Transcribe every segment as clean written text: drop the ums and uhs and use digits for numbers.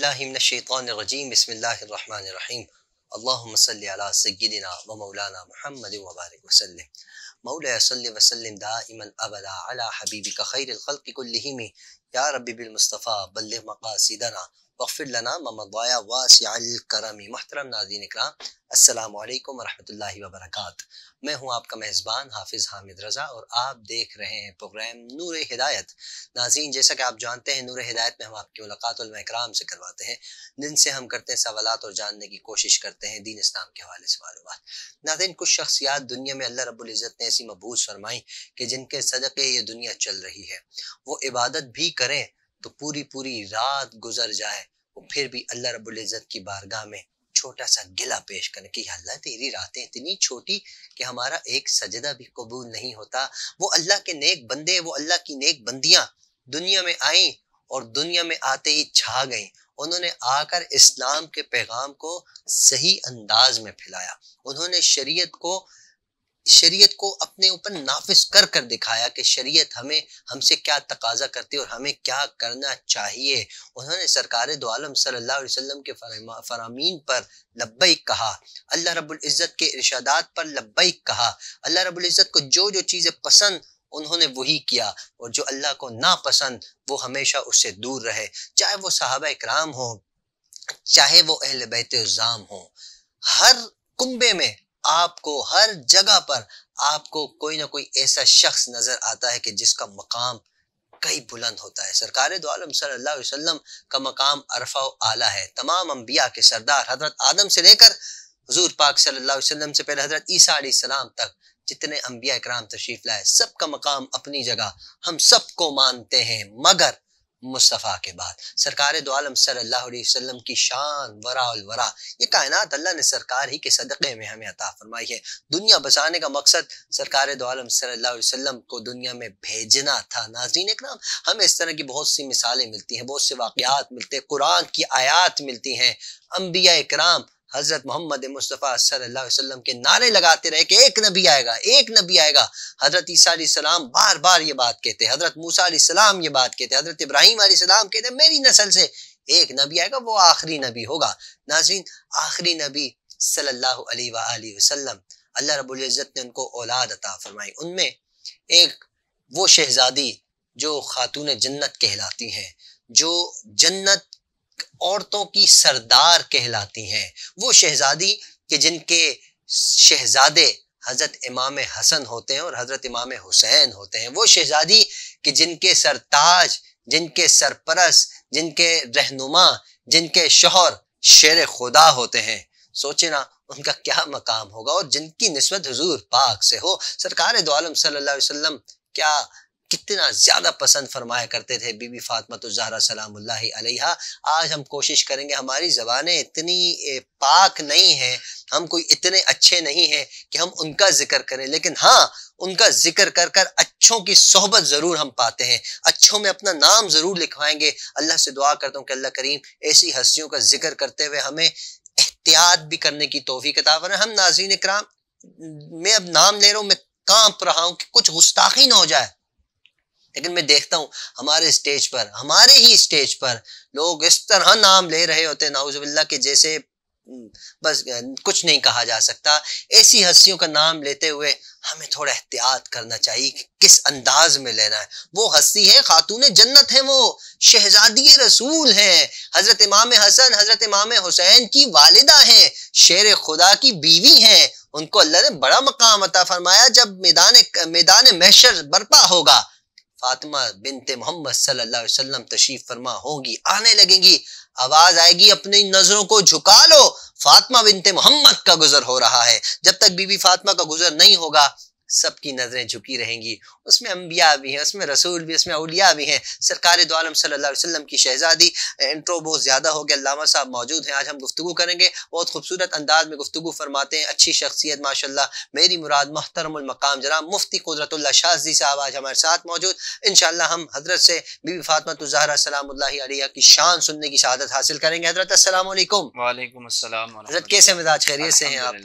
باللہ من الشیطان الرجیم بسم اللہ الرحمن الرحیم اللہم صلی علی سیدنا و مولانا محمد وبارک وسلم مولا صلی وسلم دائما ابدا علی حبیبک خیر الخلق کلہم یا رب بالمصطفیٰ بلغ مقاصدنا واغفر لنا ما مضى واسع الکرم۔ محترم ناظرین اکرام، السلام علیکم ورحمۃ اللہ وبرکاتہ۔ میں ہوں آپ کا میزبان حافظ حامد رضا اور آپ دیکھ رہے ہیں پروگرام نور ہدایت۔ ناظرین، جیسا کہ آپ جانتے ہیں، نور ہدایت میں ہم آپ کی ملاقات علماء اکرام سے کرواتے ہیں، جن سے ہم کرتے ہیں سوالات اور جاننے کی کوشش کرتے ہیں دین اسلام کے حوالے سے معلومات۔ ناظرین، کچھ شخصیات دنیا میں اللہ رب العزت نے ایسی مبعوث فرمائی کہ جن کے صدقے یہ دنیا چل رہی ہے، وہ عبادت بھی کریں تو پوری رات گزر جائے، وہ پھر بھی اللہ رب العزت کی بارگاہ میں چھوٹا سا گلہ پیش کریں کہ اللہ تیری راتیں اتنی چھوٹی کہ ہمارا ایک سجدہ بھی قبول نہیں ہوتا۔ وہ اللہ کے نیک بندے، وہ اللہ کی نیک بندیاں دنیا میں آئیں اور دنیا میں آتے ہی چھا گئیں۔ انہوں نے آ کر اسلام کے پیغام کو صحیح انداز میں پھیلایا۔ انہوں نے شریعت کو اپنے اوپر نافذ کر کر دکھایا کہ شریعت ہم سے کیا تقاضا کرتی ہے اور ہمیں کیا کرنا چاہیے۔ انہوں نے سرکار دو عالم صلی اللہ علیہ وسلم کے فرامین پر لبیک کہا، اللہ رب العزت کے ارشادات پر لبیک کہا۔ اللہ رب العزت کو جو چیزیں پسند انہوں نے وہی کیا، اور جو اللہ کو ناپسند وہ ہمیشہ اس سے دور رہے، چاہے وہ صحابہ اکرام ہوں، چاہے وہ اہل بیت عظام ہوں۔ ہر کنبے میں آپ کو، ہر جگہ پر آپ کو کوئی نہ کوئی ایسا شخص نظر آتا ہے کہ جس کا مقام کئی بلند ہوتا ہے۔ سرکار دو عالم صلی اللہ علیہ وسلم کا مقام عرفہ و اعلیٰ ہے۔ تمام انبیاء کے سردار حضرت آدم سے لے کر حضور پاک صلی اللہ علیہ وسلم سے پہلے حضرت عیسیٰ علیہ السلام تک جتنے انبیاء اکرام تشریف لائے، سب کا مقام اپنی جگہ، ہم سب کو مانتے ہیں، مگر مصطفیٰ کے بعد سرکار دو عالم صلی اللہ علیہ وسلم کی شان ورا الورا، یہ کائنات اللہ نے سرکار ہی کے صدقے میں ہمیں عطا فرمائی ہے۔ دنیا بسانے کا مقصد سرکار دو عالم صلی اللہ علیہ وسلم کو دنیا میں بھیجنا تھا۔ ناظرین اکرام، ہمیں اس طرح کی بہت سی مثالیں ملتی ہیں، بہت سے واقعات ملتے ہیں، قرآن کی آیات ملتی ہیں۔ انبیاء اکرام حضرت محمد مصطفیٰ صلی اللہ علیہ وسلم کے نعرے لگاتے رہے کہ ایک نبی آئے گا، ایک نبی آئے گا۔ حضرت عیسیٰ علیہ السلام بار بار یہ بات کہتے، حضرت موسیٰ علیہ السلام یہ بات کہتے، حضرت ابراہیم علیہ السلام کہتے میری نسل سے ایک نبی آئے گا، وہ آخری نبی ہوگا۔ ناظرین، آخری نبی صلی اللہ علیہ وآلہ وسلم، اللہ رب العزت نے ان کو اولاد عطا فرمائی۔ ان میں ایک وہ شہزادی جو خاتون جنت کہلاتی ہیں، جو جنت عورتوں کی سردار کہلاتی ہیں، وہ شہزادی کہ جن کے شہزادے حضرت امام حسن ہوتے ہیں اور حضرت امام حسین ہوتے ہیں، وہ شہزادی کہ جن کے سرتاج، جن کے سرپرست، جن کے رہنما، جن کے شوہر شیر خدا ہوتے ہیں۔ سوچے نا ان کا کیا مقام ہوگا، اور جن کی نسبت حضور پاک سے ہو۔ سرکار دو عالم صلی اللہ علیہ وسلم کتنا زیادہ پسند فرمایا کرتے تھے بی بی فاطمہ الزہرا سلام اللہ علیہا۔ آج ہم کوشش کریں گے، ہماری زبانیں اتنی پاک نہیں ہیں، ہم کوئی اتنے اچھے نہیں ہیں کہ ہم ان کا ذکر کریں، لیکن ہاں ان کا ذکر کر کر اچھوں کی صحبت ضرور ہم پاتے ہیں، اچھوں میں اپنا نام ضرور لکھوائیں گے۔ اللہ سے دعا کرتا ہوں کہ اللہ کریم ایسی ہستیوں کا ذکر کرتے ہوئے ہمیں احتیاط بھی کرنے کی توفیق عطا فرمائے۔ ہم ناظرین اکرام، میں اب نام لے رہا ہوں، میں کانپ رہا ہوں کہ کچھ گستاخی نہ ہو جائے، لیکن میں دیکھتا ہوں ہمارے ہی اسٹیج پر لوگ اس طرح نام لے رہے ہوتے ہیں نعوذ باللہ کہ جیسے بس کچھ نہیں کہا جا سکتا۔ ایسی ہستیوں کا نام لیتے ہوئے ہمیں تھوڑا احتیاط کرنا چاہیے کہ کس انداز میں لینا ہے۔ وہ ہستی ہے، خاتون جنت ہے، وہ شہزادی رسول ہیں، حضرت امام حسن، حضرت امام حسین کی والدہ ہیں، شیر خدا کی بیوی ہیں۔ ان کو اللہ نے بڑا مقام عطا فرمایا۔ جب میدان محشر برپا ہوگا، فاطمہ بنت محمد صلی اللہ علیہ وسلم تشریف فرما ہوں گی، آنے لگیں گی، آواز آئے گی اپنی نظروں کو جھکا لو، فاطمہ بنت محمد کا گزر ہو رہا ہے۔ جب تک بی بی فاطمہ کا گزر نہیں ہوگا، سب کی نظریں جھکی رہیں گی۔ اس میں انبیاء بھی ہیں، اس میں رسول بھی، اس میں اولیاء بھی ہیں۔ سرکار دو عالم صلی اللہ علیہ وسلم کی شہزادی، انٹرو بہت زیادہ ہو گیا، علامہ صاحب موجود ہیں، آج ہم گفتگو کریں گے، بہت خوبصورت انداز میں گفتگو فرماتے ہیں، اچھی شخصیت ماشاءاللہ۔ میری مراد محترم المقام جناب مفتی قدرت اللہ شاذلی صاحب آج ہمارے ساتھ موجود۔ انشاءاللہ ہم حضرت سے بی بی فاطمہ الزہرا سلام اللہ علیہا کی شان سننے کی شہادت حاصل کریں گے۔ حضرت السلام علیکم۔ وعلیکم السلام۔ حضرت کیسے مزاج، خیریت سے ہیں آپ؟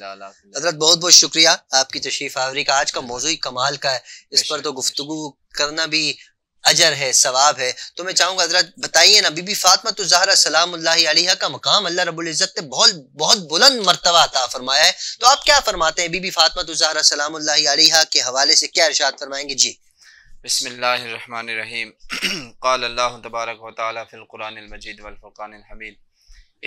حضرت بہت بہت شکریہ آپ کی تشریف آوری کا۔ آج کا موضوع کمال کا ہے، اس پر تو گفتگو کرنا بھی اجر ہے، ثواب ہے. تو میں چاہوں گا حضرت بتائیے نا، بی بی فاطمہ الزہرا سلام اللہ علیہا کا مقام اللہ رب العزت نے بہت بہت بلند مرتبہ عطا فرمایا ہے. تو آپ کیا فرماتے ہیں بی بی فاطمہ الزہرا سلام اللہ علیہا کے حوالے سے، کیا ارشاد فرمائیں گے؟ جی بسم اللہ الرحمن الرحیم. قال اللہ تبارک و تعالی فی القرآن المجید والفرقان الحمید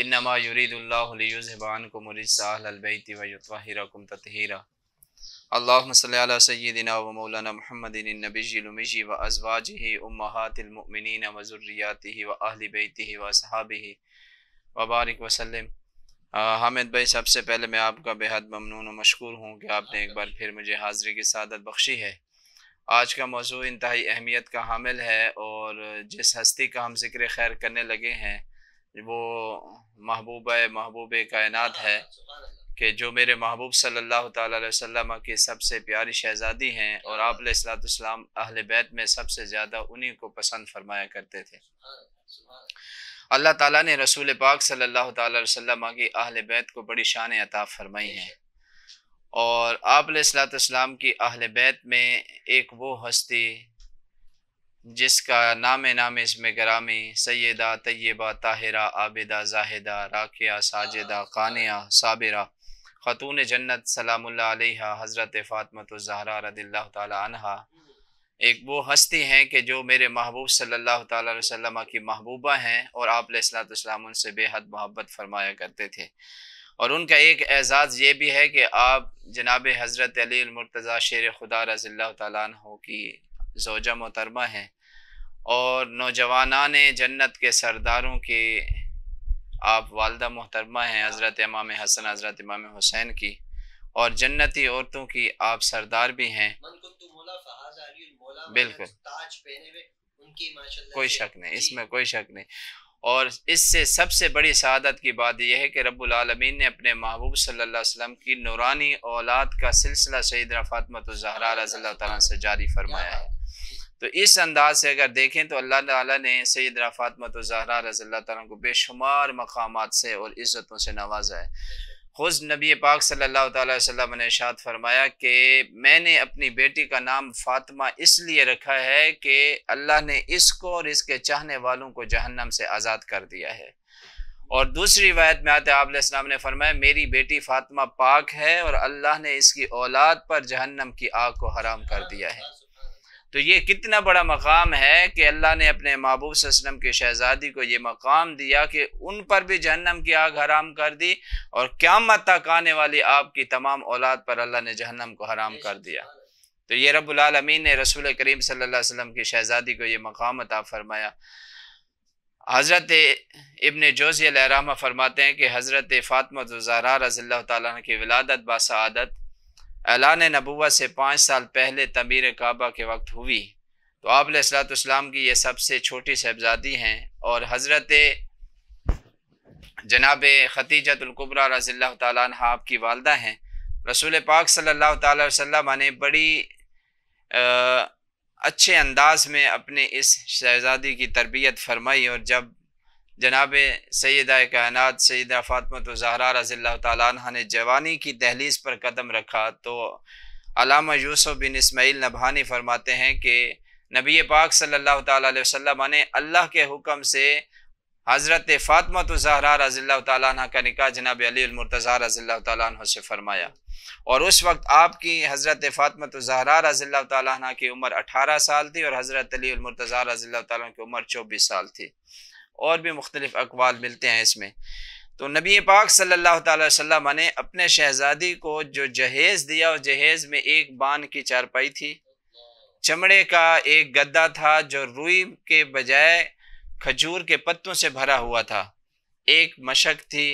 انما یرید اللہ لیذھب عنکم الرجس اہل البیت ویطہرکم تطہیرا. اللہم صلی علی سیدنا و مولانا محمد النبی الأمی و ازواجہ امہات المؤمنین و ذریاتہ و اہل بیتہ و اصحابہ وبارک وسلم. حامد بھائی، سب سے پہلے میں آپ کا بے حد ممنون و مشکور ہوں کہ آپ نے ایک بار پھر مجھے حاضری کی سعادت بخشی ہے. آج کا موضوع انتہائی اہمیت کا حامل ہے، اور جس ہستی کا ہم ذکر خیر کرنے لگے ہیں وہ محبوب کائنات ہے، کہ جو میرے محبوب صلی اللہ تعالیٰ علیہ وسلم کی سب سے پیاری شہزادی ہیں، اور آپ علیہ الصلوۃ والسلام اہل بیت میں سب سے زیادہ انہی کو پسند فرمایا کرتے تھے. اللہ تعالیٰ نے رسول پاک صلی اللہ تعالیٰ علیہ وسلم کی اہل بیت کو بڑی شان عطا فرمائی ہیں، اور آپ علیہ الصلوۃ والسلام کی اہل بیت میں ایک وہ ہستی جس کا نام اسم گرامی سیدہ طیبہ طاہرہ عابدہ زاہدہ راکعہ ساجدہ قانعہ صابرہ خاتون جنت سلام اللہ علیہا حضرت فاطمہ الزہرا رضی اللہ تعالی عنہا ایک وہ ہستی ہیں کہ جو میرے محبوب صلی اللہ تعالی علیہ وسلم کی محبوبہ ہیں، اور آپ علیہ الصلوۃ والسلام ان سے بے حد محبت فرمایا کرتے تھے. اور ان کا ایک اعزاز یہ بھی ہے کہ آپ جناب حضرت علی المرتضیٰ شیر خدا رضی اللہ تعالیٰ عنہ کی زوجہ محترمہ ہیں، اور نوجوانان جنت کے سرداروں کی آپ والدہ محترمہ ہیں، حضرت امام حسن حضرت امام حسین کی، اور جنتی عورتوں کی آپ سردار بھی ہیں. بالکل، کوئی شک نہیں، اس میں کوئی شک نہیں. اور اس سے سب سے بڑی سعادت کی بات یہ ہے کہ رب العالمین نے اپنے محبوب صلی اللہ علیہ وسلم کی نورانی اولاد کا سلسلہ سیدنا فاطمہ الزہرا رضی اللہ تعالیٰ سے جاری فرمایا ہے. تو اس انداز سے اگر دیکھیں تو اللہ تعالیٰ نے سیدنا فاطمہ الزہرا رضی اللہ تعالیٰ کو بے شمار مقامات سے اور عزتوں سے نوازا ہے. خود نبی پاک صلی اللہ تعالیٰ علیہ وسلم نے ارشاد فرمایا کہ میں نے اپنی بیٹی کا نام فاطمہ اس لیے رکھا ہے کہ اللہ نے اس کو اور اس کے چاہنے والوں کو جہنم سے آزاد کر دیا ہے. اور دوسری روایت میں آتے آپ علیہ السلام نے فرمایا میری بیٹی فاطمہ پاک ہے اور اللہ نے اس کی اولاد پر جہنم کی آگ کو حرام کر دیا ہے. تو یہ کتنا بڑا مقام ہے کہ اللہ نے اپنے محبوب صلی اللہ علیہ وسلم کی شہزادی کو یہ مقام دیا کہ ان پر بھی جہنم کی آگ حرام کر دی، اور قیامت تک آنے والی آپ کی تمام اولاد پر اللہ نے جہنم کو حرام کر دیا. تو یہ رب العالمین نے رسول کریم صلی اللہ علیہ وسلم کی شہزادی کو یہ مقام عطا فرمایا. حضرت ابن جوزی علیہ الرحمہ فرماتے ہیں کہ حضرت فاطمہ الزہرا رضی اللہ تعالیٰ عنہ کی ولادت باسعادت اعلان نبوت سے 5 سال پہلے تعمیر کعبہ کے وقت ہوئی. تو آپ علیہ الصلوۃ والسلام کی یہ سب سے چھوٹی صاحبزادی ہیں، اور حضرت جناب خدیجہ الکبریٰ رضی اللہ تعالیٰ عنہ آپ کی والدہ ہیں. رسول پاک صلی اللہ تعالیٰ علیہ وسلم نے بڑی اچھے انداز میں اپنے اس شہزادی کی تربیت فرمائی، اور جب جناب سیدہ کائنات سیدہ فاطمہ الزہرا رضی اللہ تعالیٰ عنہ نے جوانی کی دہلیز پر قدم رکھا تو علامہ یوسف بن اسماعیل نبہانی فرماتے ہیں کہ نبی پاک صلی اللہ تعالیٰ علیہ وسلم نے اللہ کے حکم سے حضرت فاطمہ الزہرا رضی اللہ تعالیٰ عنہ کا نکاح جناب علی المرتضیٰ رضی اللہ تعالیٰ عنہ سے فرمایا، اور اس وقت آپ کی حضرت فاطمہ الزہرا رضی اللہ تعالیٰ عنہ کی عمر 18 سال تھی، اور حضرت علی المرتضیٰ رضی اللہ تعالیٰ عنہ کی عمر 24 سال تھی. اور بھی مختلف اقوال ملتے ہیں اس میں. تو نبی پاک صلی اللہ تعالی وسلم نے اپنے شہزادی کو جو جہیز دیا، اور جہیز میں ایک بان کی چارپائی تھی، چمڑے کا ایک گدا تھا جو روئی کے بجائے کھجور کے پتوں سے بھرا ہوا تھا، ایک مشک تھی،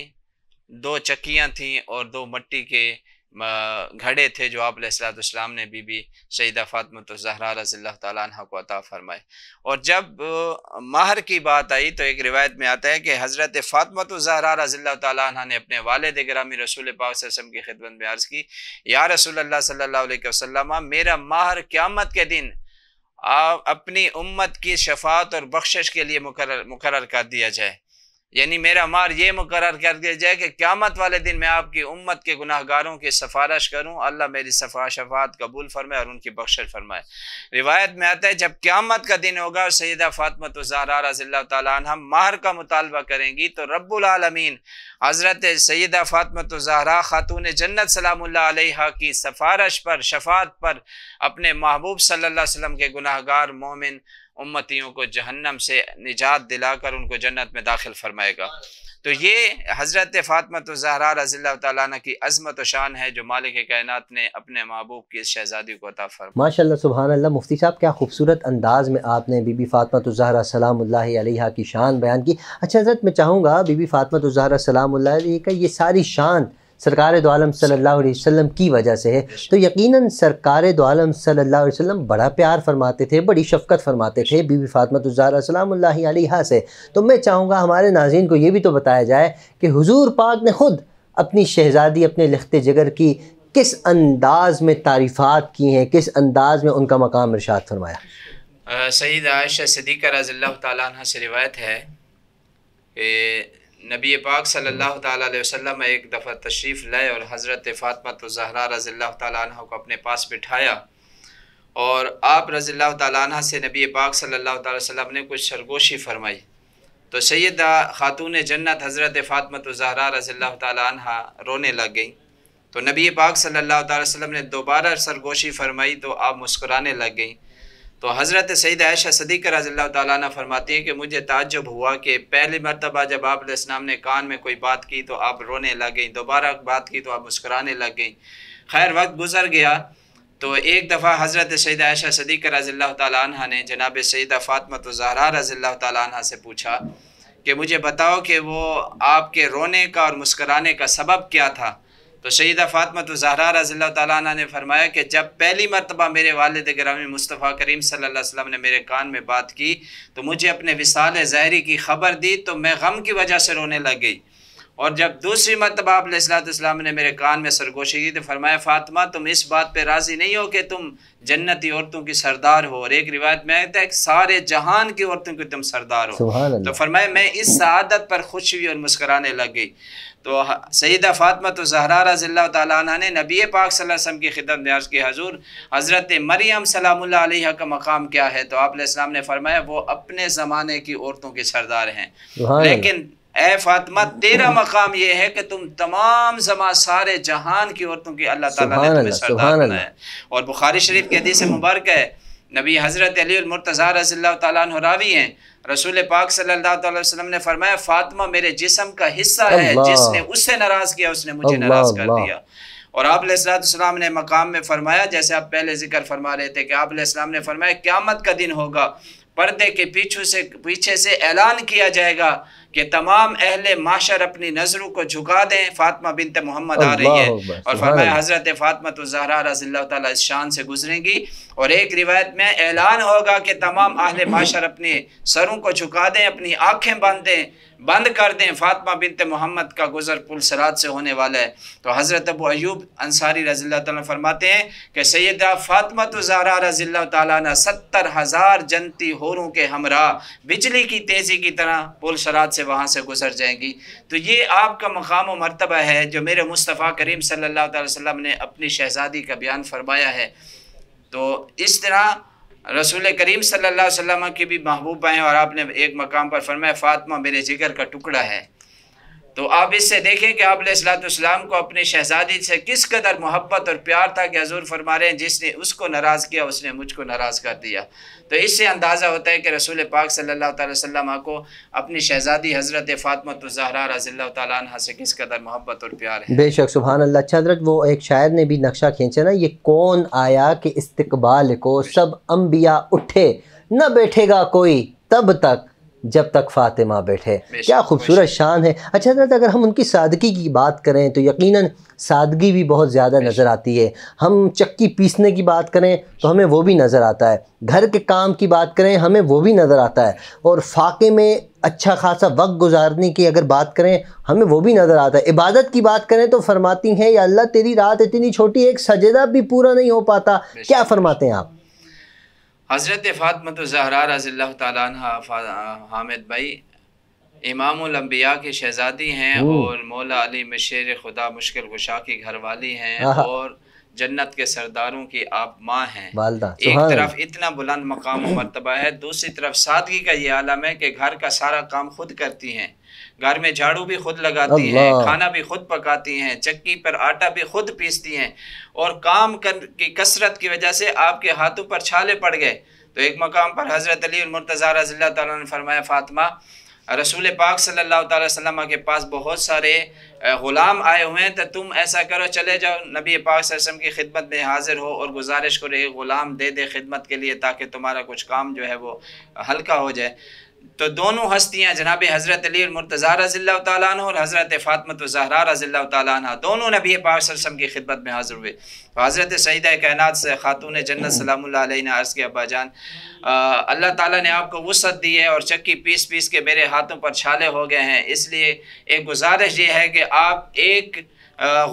2 چکیاں تھیں، اور 2 مٹی کے گھڑے تھے جو آپ علیہ الصلوۃ والسلام نے بی بی سیدہ فاطمہ الزہرا رضی اللہ تعالیٰ عنہ کو عطا فرمائے. اور جب مہر کی بات آئی تو ایک روایت میں آتا ہے کہ حضرت فاطمہ الزہرا رضی اللہ تعالیٰ عنہ نے اپنے والد گرامی رسول پاک صلی اللہ علیہ وسلم کی خدمت میں عرض کی، یا رسول اللہ صلی اللہ علیہ وسلم، میرا مہر قیامت کے دن اپنی امت کی شفاعت اور بخشش کے لیے مقرر کر دیا جائے. یعنی میرا مار یہ مقرر کر دیا جائے کہ قیامت والے دن میں آپ کی امت کے گناہ گاروں کی سفارش کروں، اللہ میری شفاعت قبول فرمائے اور ان کی بخشش فرمائے۔ روایت میں آتا ہے جب قیامت کا دن ہوگا اور سیدہ فاطمہ الزہرا رضی اللہ تعالیٰ عنہ مہر کا مطالبہ کریں گی تو رب العالمین حضرت سیدہ فاطمہ الزہرا خاتون جنت سلام اللہ علیہا کی سفارش پر، شفاعت پر اپنے محبوب صلی اللہ علیہ وسلم کے گناہ گار مومن امتیوں کو جہنم سے نجات دلا کر ان کو جنت میں داخل فرمائے گا۔ تو یہ حضرت فاطمہ الزہرا رضی اللہ تعالیٰ عنہ کی عظمت و شان ہے جو مالک کائنات نے اپنے محبوب کی اس شہزادی کو عطا فرمایا۔ ماشاء اللہ سبحان اللہ، مفتی صاحب کیا خوبصورت انداز میں آپ نے بی بی فاطمہ الزہرا سلام اللہ علیہا کی شان بیان کی۔ اچھا حضرت میں چاہوں گا بی بی فاطمہ الزہرا سلام اللہ علیہ کا یہ ساری شان سرکار دو عالم صلی اللہ علیہ وسلم کی وجہ سے ہے، تو یقیناً سرکار دو عالم صلی اللہ علیہ وسلم بڑا پیار فرماتے تھے، بڑی شفقت فرماتے تھے بی بی فاطمہ الزہرا سلام اللہ علیہا سے۔ تو میں چاہوں گا ہمارے ناظرین کو یہ بھی تو بتایا جائے کہ حضور پاک نے خود اپنی شہزادی اپنے لخت جگر کی کس انداز میں تعریفات کی ہیں، کس انداز میں ان کا مقام ارشاد فرمایا۔ سیدہ عائشہ صدیقہ رضی اللہ تعالیٰ عنہ سے روایت ہے کہ نبی پاک صلی اللہ تعالیٰ علیہ وسلم ایک دفعہ تشریف لائے اور حضرت فاطمہ الزہرا رضی اللہ تعالیٰ عنہ کو اپنے پاس بٹھایا، اور آپ رضی اللہ تعالیٰ عنہ سے نبی پاک صلی اللہ تعالیٰ علیہ وسلم نے کچھ سرگوشی فرمائی، تو سیدہ خاتون جنت حضرت فاطمہ الزہرا رضی اللہ تعالیٰ عنہ رونے لگ گئیں، تو نبی پاک صلی اللہ تعالیٰ علیہ وسلم نے دوبارہ سرگوشی فرمائی تو آپ مسکرانے لگ گئیں۔ تو حضرت سیدہ عائشہ صدیقہ رضی اللہ تعالیٰ عنہ فرماتی ہیں کہ مجھے تعجب ہوا کہ پہلی مرتبہ جب آپ علیہ السلام نے کان میں کوئی بات کی تو آپ رونے لگ گئیں، دوبارہ بات کی تو آپ مسکرانے لگ گئیں۔ خیر وقت گزر گیا تو ایک دفعہ حضرت سیدہ عائشہ صدیقہ رضی اللہ تعالیٰ عنہ نے جناب سیدہ فاطمہ الزہرا رضی اللہ تعالیٰ عنہ سے پوچھا کہ مجھے بتاؤ کہ وہ آپ کے رونے کا اور مسکرانے کا سبب کیا تھا؟ تو سیدہ فاطمہ الزہرا رضی اللہ تعالیٰ عنہ نے فرمایا کہ جب پہلی مرتبہ میرے والد گرامی مصطفیٰ کریم صلی اللہ علیہ وسلم نے میرے کان میں بات کی تو مجھے اپنے وصال ظاہری کی خبر دی تو میں غم کی وجہ سے رونے لگ گئی، اور جب دوسری مرتبہ آپ علیہ السلام نے میرے کان میں سرگوشی کی تو فرمایا فاطمہ تم اس بات پہ راضی نہیں ہو کہ تم جنتی عورتوں کی سردار ہو، اور ایک روایت میں آتا ہے کہ سارے جہان کی عورتوں کی تم سردار ہو، تو فرمایا میں اس سعادت پر خوش ہوئی اور مسکرانے لگ گئی۔ تو سیدہ فاطمہ الزہرا رضی اللہ تعالیٰ عنہ نے نبی پاک صلی اللہ علیہ وسلم کی خدمت میں عرض کی حضور حضرت مریم سلام اللہ علیہ کا مقام کیا ہے؟ تو آپ علیہ السلام نے فرمایا وہ اپنے زمانے کی عورتوں کی سردار ہیں، لیکن اے فاطمہ تیرا مقام یہ ہے کہ تم تمام سارے جہان کی عورتوں کی اللہ تعالیٰ نے تمہیں سردار بنایا۔ اور بخاری شریف کی حدیث مبارک ہے، نبی حضرت علی المرتضیٰ رضی اللہ تعالیٰ عنہ راوی ہیں، رسول پاک صلی اللہ علیہ وسلم نے فرمایا فاطمہ میرے جسم کا حصہ ہے، جس نے اس سے ناراض کیا اس نے مجھے ناراض کر دیا۔ اور آپ علیہ السلام نے مقام میں فرمایا جیسے آپ پہلے ذکر فرما رہے تھے کہ آپ علیہ السلام نے فرمایا قیامت کا دن ہوگا، پردے کے پیچھے سے اعلان کیا جائے گا کہ تمام اہل معاشر اپنی نظروں کو جھکا دیں، فاطمہ بنت محمد آ رہی ہے، اور فرمایا حضرت فاطمہ الزہرا رضی اللہ تعالیٰ اس شان سے گزریں گی، اور ایک روایت میں اعلان ہوگا کہ تمام اہل معاشر اپنے سروں کو جھکا دیں، اپنی آنکھیں بند کر دیں، فاطمہ بنت محمد کا گزر پل صراط سے ہونے والا ہے۔ تو حضرت ابو ایوب انصاری رضی اللہ تعالیٰ فرماتے ہیں کہ سیدہ فاطمہ الزہرا رضی اللہ تعالیٰ عنہ 70,000 جنتی حوروں کے ہمراہ بجلی کی تیزی کی طرح پل صراط سے وہاں سے گزر جائیں گی۔ تو یہ آپ کا مقام و مرتبہ ہے جو میرے مصطفیٰ کریم صلی اللہ علیہ وسلم نے اپنی شہزادی کا بیان فرمایا ہے۔ تو اس طرح رسول کریم صلی اللہ علیہ وسلم کی بھی محبوبہ ہیں، اور آپ نے ایک مقام پر فرمایا فاطمہ میرے جگر کا ٹکڑا ہے۔ تو آپ اس سے دیکھیں کہ آپ علیہ السلام کو اپنی شہزادی سے کس قدر محبت اور پیار تھا کہ حضور فرما رہے ہیں جس نے اس کو ناراض کیا اس نے مجھ کو ناراض کر دیا۔ تو اس سے اندازہ ہوتا ہے کہ رسول پاک صلی اللہ تعالی وسلم کو اپنی شہزادی حضرت فاطمہ الزہرا رضی اللہ تعالیٰ عنہ سے کس قدر محبت اور پیار ہے۔ بے شک سبحان اللہ۔ اچھا حضرت وہ ایک شاعر نے بھی نقشہ کھینچا نا، یہ کون آیا کہ استقبال کو سب انبیاء اٹھے، نہ بیٹھے گا کوئی تب تک جب تک فاطمہ بیٹھے۔ کیا خوبصورت شان ہے۔ اچھا حضرت اگر ہم ان کی سادگی کی بات کریں تو یقیناً سادگی بھی بہت زیادہ نظر آتی ہے۔ ہم چکی پیسنے کی بات کریں تو ہمیں وہ بھی نظر آتا ہے، گھر کے کام کی بات کریں ہمیں وہ بھی نظر آتا ہے، اور فاقے میں اچھا خاصا وقت گزارنے کی اگر بات کریں ہمیں وہ بھی نظر آتا ہے۔ عبادت کی بات کریں تو فرماتی ہیں یا اللہ تیری رات اتنی چھوٹی ایک سجدہ بھی پورا نہیں ہو پاتا۔ کیا فرماتے ہیں آپ؟ حضرت فاطمہ الزہرا رضی اللہ تعالیٰ عنہ حامد بھائی امام الانبیاء کی شہزادی ہیں اور مولا علی مشیر خدا مشکل کشا کی گھر والی ہیں اور جنت کے سرداروں کی آپ ماں ہیں. ایک طرف اتنا بلند مقام و مرتبہ ہے، دوسری طرف سادگی کا یہ عالم ہے کہ گھر کا سارا کام خود کرتی ہیں، گھر میں جھاڑو بھی خود لگاتی ہیں، کھانا بھی خود پکاتی ہیں، چکی پر آٹا بھی خود پیستی ہیں، اور کام کی کثرت کی وجہ سے آپ کے ہاتھوں پر چھالے پڑ گئے. تو ایک مقام پر حضرت علی المرتضیٰ رضی اللہ تعالیٰ نے فرمایا، فاطمہ رسول پاک صلی اللہ تعالی وسلم کے پاس بہت سارے غلام آئے ہوئے ہیں، تو تم ایسا کرو چلے جاؤ نبی پاک صلی اللہ علیہ وسلم کی خدمت میں حاضر ہو اور گزارش کرو ایک غلام دے دے خدمت کے لیے تاکہ تمہارا کچھ کام جو ہے وہ ہلکا ہو جائے. تو دونوں ہستیاں جناب حضرت علی المرتضیٰ رضی اللہ تعالیٰ عنہ اور حضرت فاطمہ الزہرا رضی اللہ تعالیٰ عنہ دونوں نبی پاک صلی اللہ علیہ وسلم کی خدمت میں حاضر ہوئے. تو حضرت سیدہ کائنات سے خاتون جنت سلام اللہ علیہ نے عرض کیا، ابا جان اللہ تعالیٰ نے آپ کو وسعت دی ہے اور چکی پیس پیس کے میرے ہاتھوں پر چھالے ہو گئے ہیں، اس لیے ایک گزارش یہ ہے کہ آپ ایک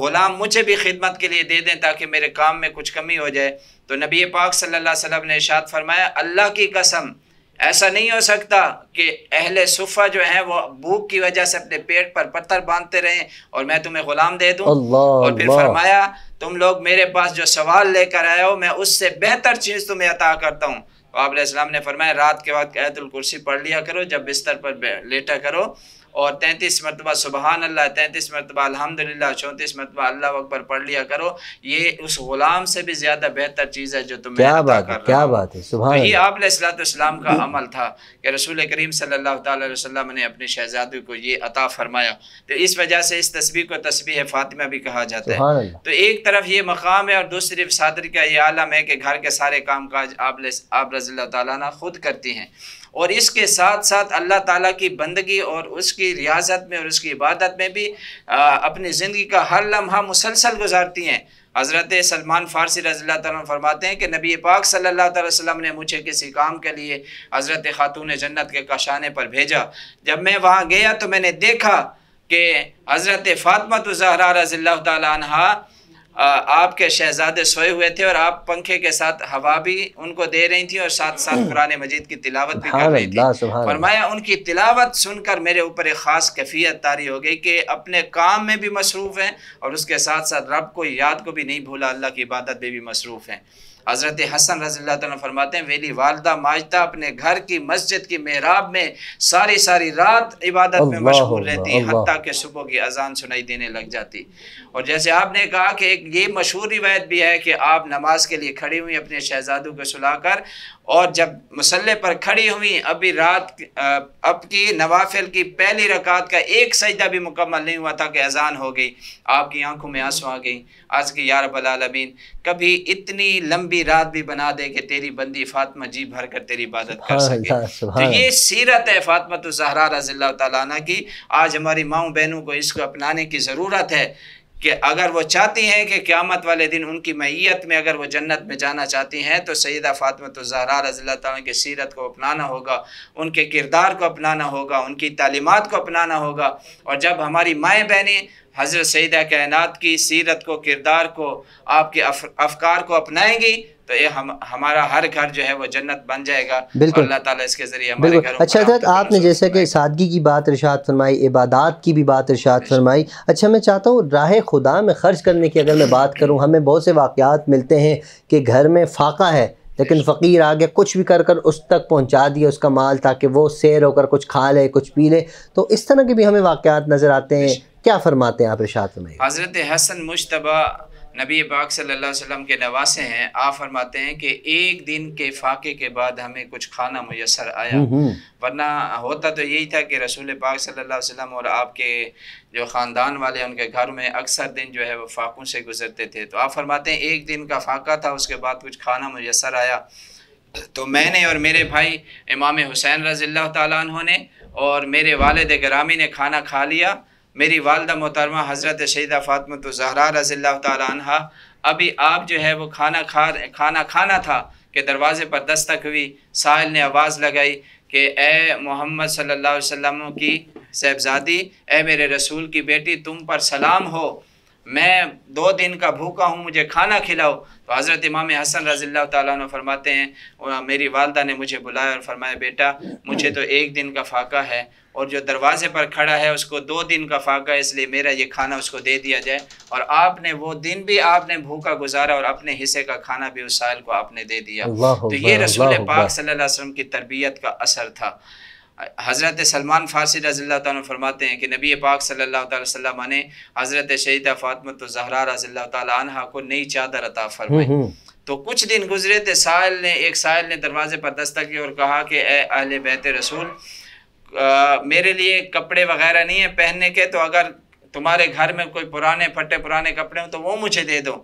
غلام مجھے بھی خدمت کے لیے دے دیں تاکہ میرے کام میں کچھ کمی ہو جائے. تو نبی پاک صلی اللہ علیہ وسلم نے ارشاد فرمایا، اللہ کی قسم ایسا نہیں ہو سکتا کہ اہل صفہ جو ہیں وہ بھوک کی وجہ سے اپنے پیٹ پر پتھر باندھتے رہیں اور میں تمہیں غلام دے دوں. اور پھر فرمایا، تم لوگ میرے پاس جو سوال لے کر آئے ہو میں اس سے بہتر چیز تمہیں عطا کرتا ہوں. تو آپ علیہ السلام نے فرمایا، رات کے وقت آیت الکرسی پڑھ لیا کرو جب بستر پر لیٹا کرو، اور 33 مرتبہ سبحان اللہ، 33 مرتبہ الحمدللہ، 34 مرتبہ اللہ اکبر پڑھ لیا کرو. یہ اس غلام سے بھی زیادہ بہتر چیز ہے جو تمہیں عطا کر رہا ہوں. کیا بات ہے، سبحان اللہ. تو یہ آپ علیہ السلام کا عمل تھا کہ رسول کریم صلی اللہ تعالی علیہ وسلم نے اپنی شہزادی کو یہ عطا فرمایا. تو اس وجہ سے اس تسبیح کو تسبیح فاطمہ بھی کہا جاتا ہے. تو ایک طرف یہ مقام ہے اور دوسری صادری کا یہ عالم ہے کہ گھر کے سارے کام کاج آپ رضی اللہ تعالیٰ عنہ خود کرتی ہیں، اور اس کے ساتھ ساتھ اللہ تعالیٰ کی بندگی اور اس کی ریاضت میں اور اس کی عبادت میں بھی اپنی زندگی کا ہر لمحہ مسلسل گزارتی ہیں. حضرت سلمان فارسی رضی اللہ تعالیٰ عنہ فرماتے ہیں کہ نبی پاک صلی اللہ تعالی وسلم نے مجھے کسی کام کے لیے حضرت خاتون جنت کے کاشانے پر بھیجا. جب میں وہاں گیا تو میں نے دیکھا کہ حضرت فاطمہ الزہرا رضی اللہ تعالیٰ عنہ آپ کے شہزادے سوئے ہوئے تھے اور آپ پنکھے کے ساتھ ہوا بھی ان کو دے رہی تھی اور ساتھ ساتھ قرآن مجید کی تلاوت بھی کر رہی تھی. فرمایا ان کی تلاوت سن کر میرے اوپر ایک خاص کیفیت طاری ہو گئی کہ اپنے کام میں بھی مصروف ہیں اور اس کے ساتھ ساتھ رب کو یاد کو بھی نہیں بھولا، اللہ کی عبادت میں بھی مصروف ہیں. حضرت حسن رضی اللہ تعالیٰ فرماتے ہیں، میری والدہ ماجدہ اپنے گھر کی مسجد کی محراب میں ساری رات عبادت میں مشغول رہتی، حتیٰ کہ صبح کی اذان سنائی دینے لگ جاتی. اور جیسے آپ نے کہا کہ ایک یہ مشہور روایت بھی ہے کہ آپ نماز کے لیے کھڑی ہوئی اپنے شہزادوں کو سلا کر، اور جب مصلی پر کھڑی ہوئی ابھی رات اب کی نوافل کی پہلی رکعت کا ایک سجدہ بھی مکمل نہیں ہوا تھا کہ اذان ہو گئی. آپ کی آنکھوں میں آنسو آ گئی. آج کی یا رب العالمین کبھی اتنی لمبی رات بھی بنا دے کہ تیری بندی فاطمہ جی بھر کر تیری عبادت کر سکے. تو یہ سیرت ہے فاطمہ الزہرا رضی اللہ تعالیٰ عنہ کی. آج ہماری ماؤں بہنوں کو اس کو اپنانے کی ضرورت ہے کہ اگر وہ چاہتی ہیں کہ قیامت والے دن ان کی معیت میں اگر وہ جنت میں جانا چاہتی ہیں تو سیدہ فاطمہ الزہرا رضی اللہ تعالیٰ کی سیرت کو اپنانا ہوگا، ان کے کردار کو اپنانا ہوگا، ان کی تعلیمات کو اپنانا ہوگا. اور جب ہماری مائیں بہنیں حضرت سیدہ کائنات کی سیرت کو، کردار کو، آپ کے افکار کو اپنائیں گی تو یہ ہمارا ہر گھر جو ہے وہ جنت بن جائے گا. بالکل اللہ تعالیٰ اس کے ذریعے ہمارے گھروں. اچھا حضرت آپ نے جیسے کہ سادگی کی بات ارشاد فرمائی، عبادات کی بھی بات ارشاد فرمائی. اچھا میں چاہتا ہوں راہ خدا میں خرچ کرنے کی اگر میں بات کروں، ہمیں بہت سے واقعات ملتے ہیں کہ گھر میں فاقہ ہے لیکن فقیر آگے کچھ بھی کر اس تک پہنچا دیا اس کا مال تاکہ وہ سیر ہو کر کچھ کھا لے، کچھ پی لے. تو اس طرح کے بھی ہمیں واقعات نظر آتے ہیں. کیا فرماتے ہیں آپ ارشاد فرمائیے. حضرت حسن مجتبیٰ نبی پاک صلی اللہ علیہ وسلم کے نواسے ہیں. آپ فرماتے ہیں کہ ایک دن کے فاقے کے بعد ہمیں کچھ کھانا میسر آیا، ورنہ ہوتا تو یہی تھا کہ رسول پاک صلی اللہ علیہ وسلم اور آپ کے جو خاندان والے ان کے گھر میں اکثر دن جو ہے وہ فاقوں سے گزرتے تھے. تو آپ فرماتے ہیں ایک دن کا فاقہ تھا، اس کے بعد کچھ کھانا میسر آیا. تو میں نے اور میرے بھائی امام حسین رضی اللہ تعالیٰ عنہ نے اور میرے والد گرامی نے کھانا کھا لیا. میری والدہ محترمہ حضرت سیدہ فاطمہ الزہرا رضی اللہ تعالیٰ عنہ ابھی آپ جو ہے وہ کھانا کھانا تھا کہ دروازے پر دستک ہوئی. سائل نے آواز لگائی کہ اے محمد صلی اللہ علیہ وسلم کی صاحبزادی، اے میرے رسول کی بیٹی، تم پر سلام ہو، میں 2 دن کا بھوکا ہوں، مجھے کھانا کھلاؤ. تو حضرت امام حسن رضی اللہ تعالیٰ عنہ فرماتے ہیں میری والدہ نے مجھے بلایا اور فرمایا بیٹا مجھے تو 1 دن کا فاقہ ہے اور جو دروازے پر کھڑا ہے اس کو 2 دن کا فاقہ ہے، اس لیے میرا یہ کھانا اس کو دے دیا جائے۔ اور آپ نے وہ دن بھی آپ نے بھوکا گزارا اور اپنے حصے کا کھانا بھی اس سائل کو آپ نے دے دیا۔ تو یہ رسول پاک صلی اللہ علیہ وسلم کی تربیت کا اثر تھا۔ حضرت سلمان فارسی رضی اللہ تعالیٰ عنہ فرماتے ہیں کہ نبی پاک صلی اللہ تعالی وسلم نے حضرت سیدہ فاطمہ الزہرا رضی اللہ تعالیٰ عنہ کو نئی چادر عطا فرمائی۔ تو کچھ دن گزرے تھے، ایک سائل نے دروازے پر دستک کی اور کہا کہ اے اہل بیت رسول میرے لیے کپڑے وغیرہ نہیں ہیں پہننے کے، تو اگر تمہارے گھر میں کوئی پرانے کپڑے ہوں تو وہ مجھے دے دو۔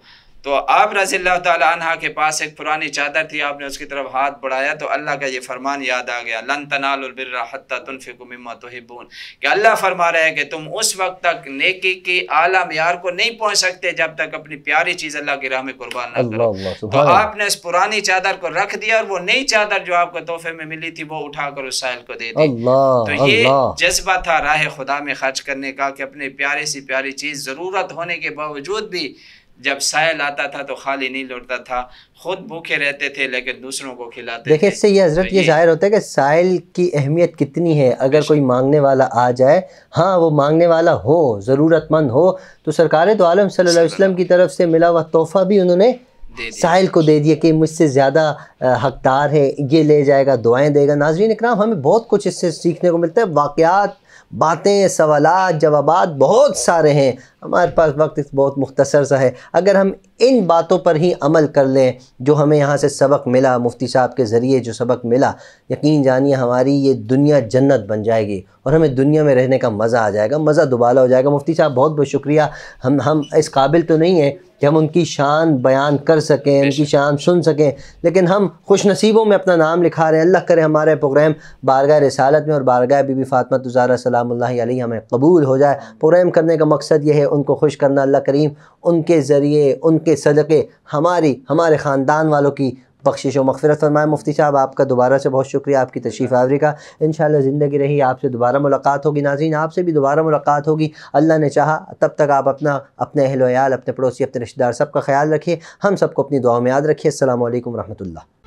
تو آپ رضی اللہ تعالیٰ عنہ کے پاس ایک پرانی چادر تھی، آپ نے اس کی طرف ہاتھ بڑھایا تو اللہ کا یہ فرمان یاد آ گیا، لن تنالوا البر حتی تنفقوا مما تحبون، کہ اللہ فرما رہا ہے کہ تم اس وقت تک نیکی کی اعلیٰ معیار کو نہیں پہنچ سکتے جب تک اپنی پیاری چیز اللہ کی راہ میں قربان نہ کرو۔ تو آپ نے اس پرانی چادر کو رکھ دیا اور وہ نئی چادر جو آپ کو تحفے میں ملی تھی وہ اٹھا کر اس سائل کو دے دی۔ تو یہ جذبہ تھا راہ خدا میں خرچ کرنے کا کہ اپنی پیاری سی پیاری چیز ضرورت ہونے کے باوجود بھی جب سائل آتا تھا تو خالی نہیں لوٹتا تھا، خود بھوکے رہتے تھے لیکن دوسروں کو کھلاتے تھے۔ دیکھیں اس سے یہ حضرت یہ ظاہر ہوتا ہے کہ سائل کی اہمیت کتنی ہے۔ اگر کوئی مانگنے والا آ جائے، ہاں وہ مانگنے والا ہو، ضرورت مند ہو، تو سرکار دو عالم صلی اللہ علیہ وسلم کی طرف سے ملا ہوا تحفہ بھی انہوں نے سائل کو دے دیا کہ مجھ سے زیادہ حقدار ہے، یہ لے جائے گا، دعائیں دے گا۔ ناظرین اکرام ہمیں بہت کچھ اس سے سیکھنے کو ملتا ہے، واقعات، باتیں، سوالات، جوابات بہت سارے ہیں، ہمارے پاس وقت بہت مختصر سا ہے۔ اگر ہم ان باتوں پر ہی عمل کر لیں جو ہمیں یہاں سے سبق ملا، مفتی صاحب کے ذریعے جو سبق ملا، یقین جانیے ہماری یہ دنیا جنت بن جائے گی اور ہمیں دنیا میں رہنے کا مزہ آ جائے گا، مزہ دوبالا ہو جائے گا۔ مفتی صاحب بہت بہت شکریہ۔ ہم اس قابل تو نہیں ہیں کہ ہم ان کی شان بیان کر سکیں، ان کی شان سن سکیں، لیکن ہم خوش نصیبوں میں اپنا نام لکھا رہے ہیں۔ اللہ کرے ہمارے پروگرام بارگاہ رسالت میں اور بارگاہ بی بی فاطمہ الزہرا سلام اللہ علیہ ہمیں قبول ہو جائے۔ پروگرام کرنے کا مقصد یہ ہے ان کو خوش کرنا۔ اللہ کریم ان کے ذریعے، ان کے صدقے ہمارے خاندان والوں کی بخشش و مغفرت فرمائے۔ مفتی صاحب آپ کا دوبارہ سے بہت شکریہ آپ کی تشریف آوری کا۔ انشاءاللہ زندگی رہی آپ سے دوبارہ ملاقات ہوگی۔ ناظرین آپ سے بھی دوبارہ ملاقات ہوگی اللہ نے چاہا۔ تب تک آپ اپنے اہل و عیال، اپنے پڑوسی، اپنے رشتہ دار سب کا خیال رکھیے۔ ہم سب کو اپنی دعاؤں میں یاد رکھیے۔ السلام علیکم ورحمۃ اللہ۔